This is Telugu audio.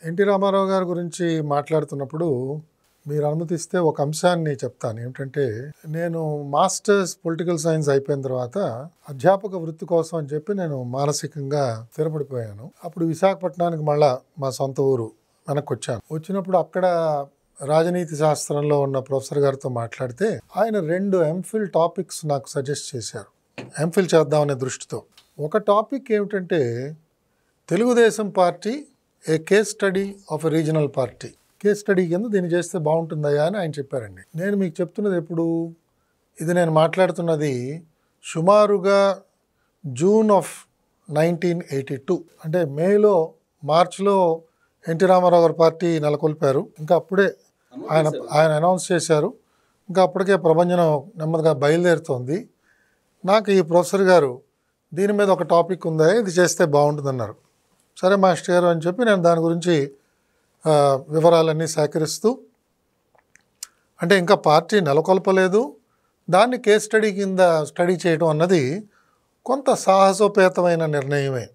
ఎన్టీ రామారావు గారి గురించి మాట్లాడుతున్నప్పుడు మీరు అనుమతిస్తే ఒక అంశాన్ని చెప్తాను. ఏమిటంటే, నేను మాస్టర్స్ పొలిటికల్ సైన్స్ అయిపోయిన తర్వాత అధ్యాపక వృత్తి కోసం అని చెప్పి నేను మానసికంగా స్థిరపడిపోయాను. అప్పుడు విశాఖపట్నానికి మళ్ళా మా సొంత ఊరు వెనక్కి వచ్చాను. వచ్చినప్పుడు అక్కడ రాజనీతి శాస్త్రంలో ఉన్న ప్రొఫెసర్ గారితో మాట్లాడితే ఆయన 2 ఎంఫిల్ టాపిక్స్ నాకు సజెస్ట్ చేశారు, ఎంఫిల్ చేద్దామనే దృష్టితో. ఒక టాపిక్ ఏమిటంటే, Telugu Desam party A case study of a regional party. Case study కింద దీన్ని చేస్తే బాగుంటుందయ్యా అని ఆయన చెప్పారండి. నేను మీకు చెప్తున్నది ఎప్పుడు, ఇది నేను మాట్లాడుతున్నది సుమారుగా జూన్ ఆఫ్ 1982. అంటే మార్చిలో ఎన్టీ రామారావు గారి పార్టీ నెలకొల్పారు. ఇంకా అప్పుడే ఆయన అనౌన్స్ చేశారు. ఇంకా అప్పటికే ప్రభంజనం నెమ్మదిగా బయలుదేరుతోంది. నాకు ఈ ప్రొఫెసర్ గారు దీని మీద ఒక టాపిక్ ఉందా, ఇది చేస్తే బాగుంటుందన్నారు. సరే మాస్టర్ గారు అని చెప్పి నేను దాని గురించి వివరాలన్నీ సేకరిస్తూ, అంటే ఇంకా పార్టీ నెలకొల్పలేదు, దాన్ని కేస్ స్టడీ కింద స్టడీ చేయడం అన్నది కొంత సాహసోపేతమైన నిర్ణయమే.